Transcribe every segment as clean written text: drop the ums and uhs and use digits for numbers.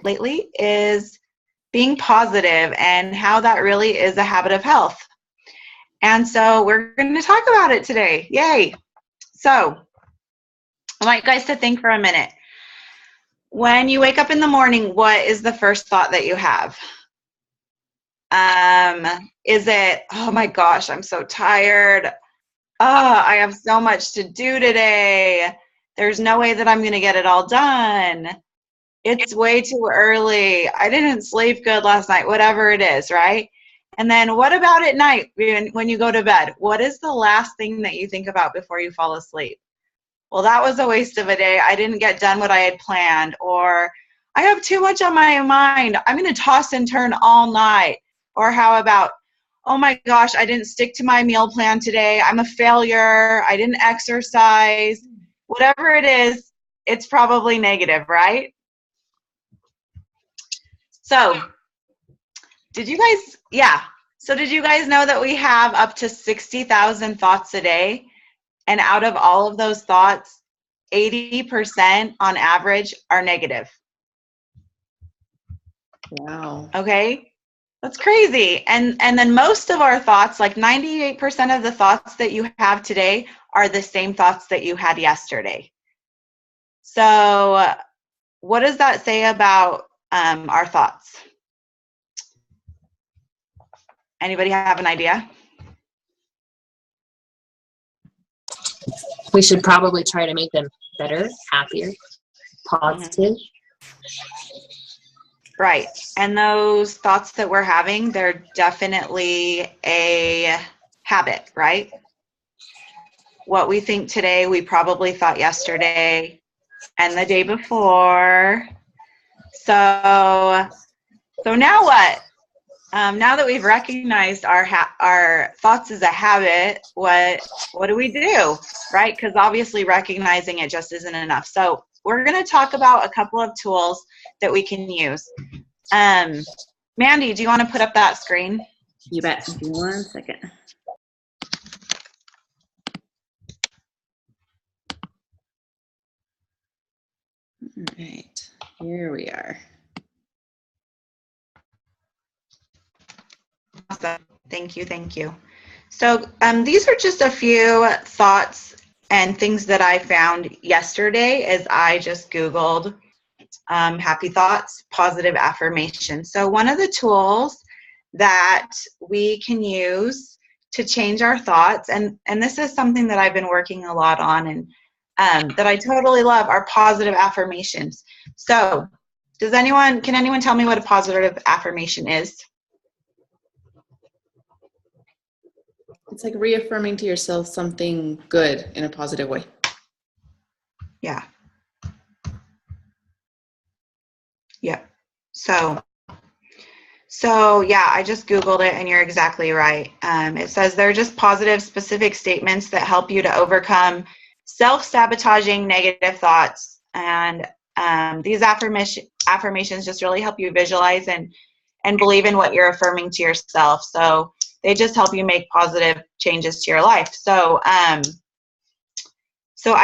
lately is being positive and how that really is a habit of health. And so we're going to talk about it today. Yay. So I want you guys to think for a minute. When you wake up in the morning, what is the first thought that you have? Is it, oh my gosh, I'm so tired. I have so much to do today. There's no way that I'm going to get it all done. It's way too early. I didn't sleep good last night, whatever it is, right? And then what about at night when you go to bed? What is the last thing that you think about before you fall asleep? Well, that was a waste of a day. I didn't get done what I had planned, or I have too much on my mind. I'm going to toss and turn all night. Or how about, oh my gosh, I didn't stick to my meal plan today. I'm a failure. I didn't exercise. Whatever it is, it's probably negative, right? So did you guys know that we have up to 60,000 thoughts a day? And out of all of those thoughts, 80% on average are negative. Wow. Okay? That's crazy. And then most of our thoughts, like 98% of the thoughts that you have today are the same thoughts that you had yesterday. So what does that say about our thoughts? Anybody have an idea? We should probably try to make them better, happier, positive. Right. And those thoughts that we're having, they're definitely a habit, right? What we think today, we probably thought yesterday and the day before. So now what? Now that we've recognized our thoughts as a habit, what do we do, right? Because obviously recognizing it just isn't enough. So we're going to talk about a couple of tools that we can use. Mandy, do you want to put up that screen? You bet. Give me 1 second. All right, here we are. Awesome. Thank you. So these are just a few thoughts and things that I found yesterday as I just Googled happy thoughts, positive affirmations. So one of the tools that we can use to change our thoughts, and this is something that I've been working a lot on and that I totally love, are positive affirmations. So can anyone tell me what a positive affirmation is? It's like reaffirming to yourself something good in a positive way. Yeah. Yep. So yeah, I just Googled it and you're exactly right. It says they're just positive, specific statements that help you to overcome self-sabotaging negative thoughts. And these affirmations just really help you visualize and believe in what you're affirming to yourself. So they just help you make positive changes to your life. So I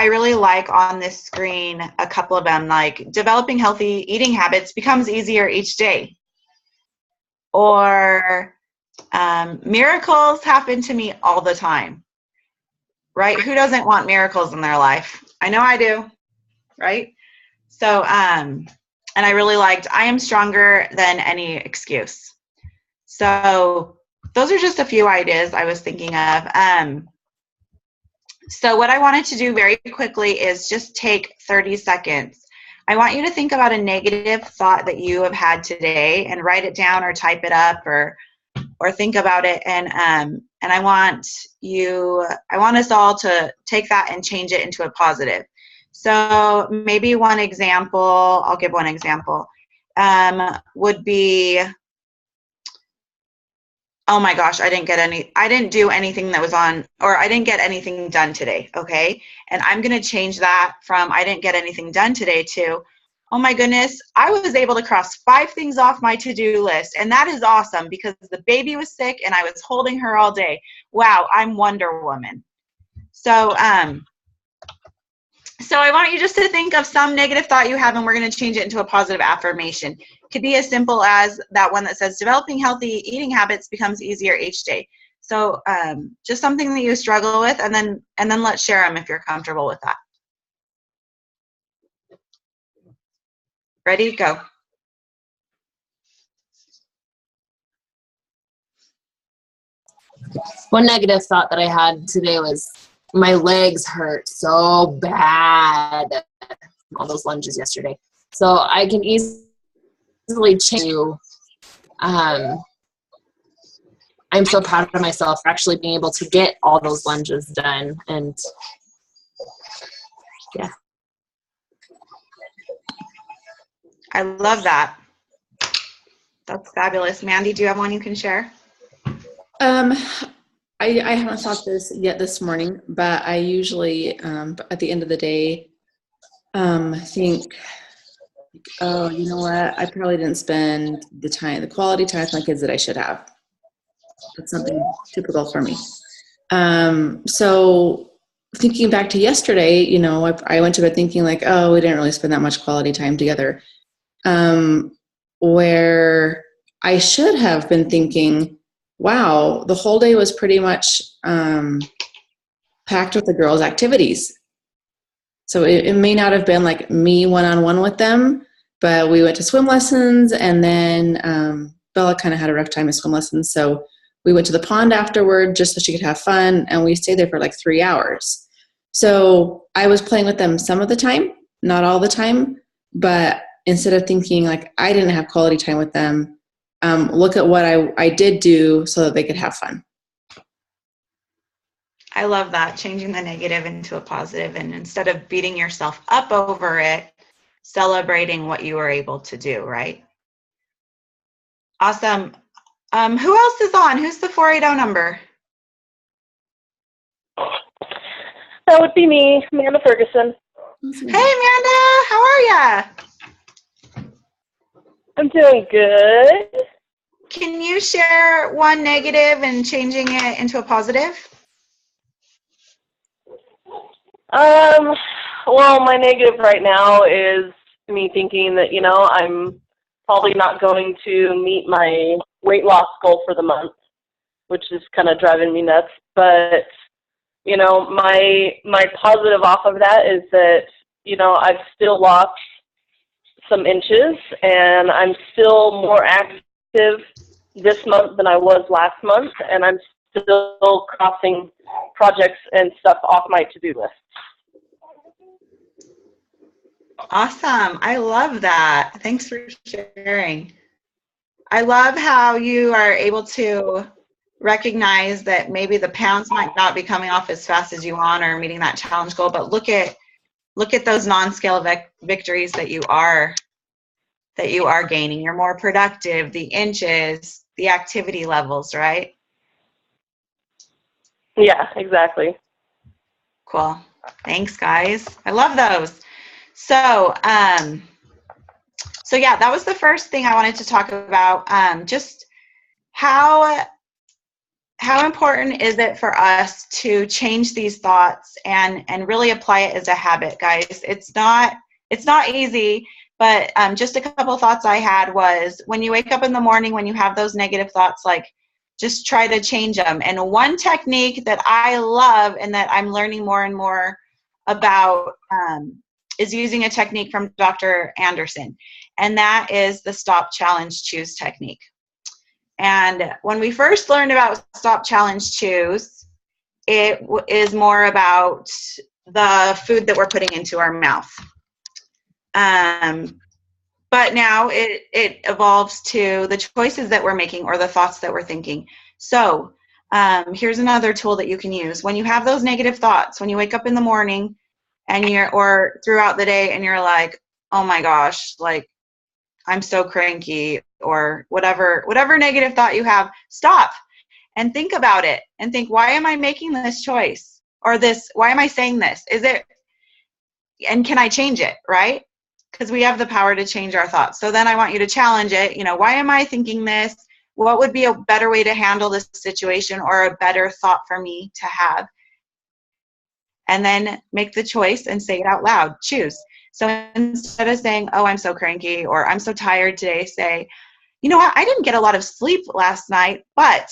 really like on this screen a couple of them, like developing healthy eating habits becomes easier each day. Or miracles happen to me all the time, right? Who doesn't want miracles in their life? I know I do, right? So, and I really liked, I am stronger than any excuse. So those are just a few ideas I was thinking of. So what I wanted to do very quickly is just take 30 seconds. I want you to think about a negative thought that you have had today and write it down or type it up or think about it. And I want us all to take that and change it into a positive. So maybe one example, I'll give one example, would be, oh my gosh, I didn't do anything that was on, or I didn't get anything done today, okay? And I'm going to change that from I didn't get anything done today to, oh my goodness, I was able to cross 5 things off my to-do list, and that is awesome because the baby was sick and I was holding her all day. Wow, I'm Wonder Woman. So So I want you just to think of some negative thought you have, and we're going to change it into a positive affirmation. It could be as simple as that one that says, developing healthy eating habits becomes easier each day. So just something that you struggle with, and then let's share them if you're comfortable with that. Ready? Go. One negative thought that I had today was my legs hurt so bad from all those lunges yesterday. So I can easily change to, I'm so proud of myself for actually being able to get all those lunges done. And yeah. I love that. That's fabulous. Mandy, do you have one you can share? I haven't thought this yet this morning, but I usually, at the end of the day, think, oh, you know what? I probably didn't spend the quality time with my kids that I should have. That's something typical for me. So thinking back to yesterday, you know, I went to bed thinking like, oh, we didn't really spend that much quality time together. Where I should have been thinking, wow, the whole day was pretty much packed with the girls' activities. So it may not have been like me one-on-one with them, but we went to swim lessons, and then Bella kind of had a rough time in swim lessons. So we went to the pond afterward just so she could have fun, and we stayed there for like 3 hours. So I was playing with them some of the time, not all the time, but instead of thinking like I didn't have quality time with them, look at what I did do so that they could have fun. I love that, changing the negative into a positive, and instead of beating yourself up over it, celebrating what you were able to do, right? Awesome. Who else is on? Who's the 480 number? That would be me, Amanda Ferguson. Hey, Amanda, how are ya? I'm doing good. Can you share one negative and changing it into a positive? Well, my negative right now is me thinking that, you know, I'm probably not going to meet my weight loss goal for the month, which is kind of driving me nuts. But, you know, my positive off of that is that, you know, I've still lost some inches, and I'm still more active this month than I was last month, and I'm still crossing projects and stuff off my to-do list. Awesome. I love that. Thanks for sharing. I love how you are able to recognize that maybe the pounds might not be coming off as fast as you want or meeting that challenge goal, but look at those non-scale victories that you are gaining. You're more productive, the inches, the activity levels, right? Yeah, exactly. Cool. Thanks, guys. I love those. So yeah, that was the first thing I wanted to talk about. Just how important is it for us to change these thoughts and really apply it as a habit, guys? It's not easy, but just a couple thoughts I had was, when you wake up in the morning, when you have those negative thoughts, like, just try to change them. And one technique that I love and that I'm learning more and more about is using a technique from Dr. Anderson, and that is the stop, challenge, choose technique. And when we first learned about stop, challenge, choose, it is more about the food that we're putting into our mouth. But now it evolves to the choices that we're making or the thoughts that we're thinking. So here's another tool that you can use. When you have those negative thoughts, when you wake up in the morning and or throughout the day and you're like, oh my gosh, like, I'm so cranky, or whatever negative thought you have, stop and think about it and think, why am I making this choice? Or why am I saying this? And can I change it, right? Because we have the power to change our thoughts. So then I want you to challenge it. You know, why am I thinking this? What would be a better way to handle this situation, or a better thought for me to have? and then make the choice and say it out loud. Choose. So instead of saying, oh, I'm so cranky or I'm so tired today, say, you know what, I didn't get a lot of sleep last night, but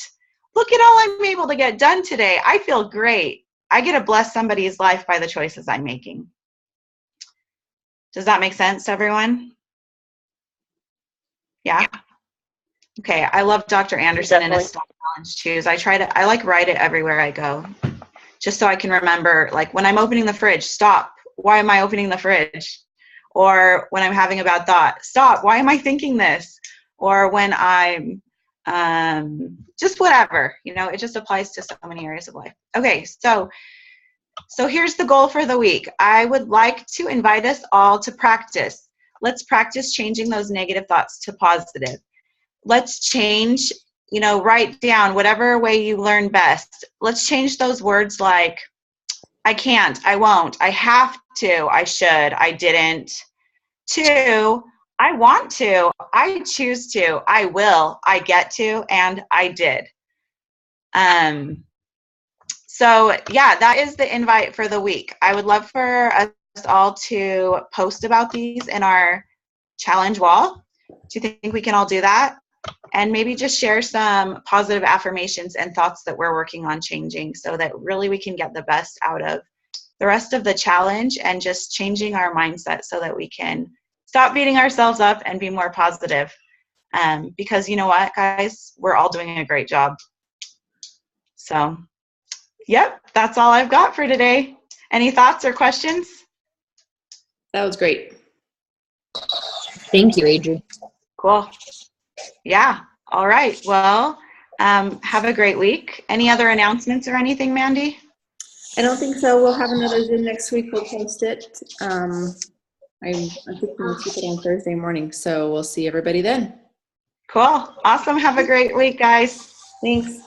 look at all I'm able to get done today. I feel great. I get to bless somebody's life by the choices I'm making. Does that make sense to everyone? Yeah? Okay, I love Dr. Anderson and his stop challenge choose. I like write it everywhere I go, just so I can remember, like when I'm opening the fridge, stop. Why am I opening the fridge? Or when I'm having a bad thought, stop. Why am I thinking this? Or when I'm just whatever, it just applies to so many areas of life. Okay, so here's the goal for the week. I would like to invite us all to practice. Let's practice changing those negative thoughts to positive. Let's change, write down whatever way you learn best. Let's change those words like, I can't, I won't, I have to, I should, I didn't, to, I want to, I choose to, I will, I get to, and I did. So yeah, that is the invite for the week. I would love for us all to post about these in our challenge wall. Do you think we can all do that? And maybe just share some positive affirmations and thoughts that we're working on changing so that really we can get the best out of the rest of the challenge and just changing our mindset so that we can stop beating ourselves up and be more positive. Because you know what, guys? We're all doing a great job. So, yep, that's all I've got for today. Any thoughts or questions? That was great. Thank you, Adri. Cool. Yeah. All right. Well, have a great week. Any other announcements or anything, Mandy? I don't think so. We'll have another Zoom next week. We'll post it. I'm thinking we'll keep it on Thursday morning, so we'll see everybody then. Cool. Awesome. Have a great week, guys. Thanks.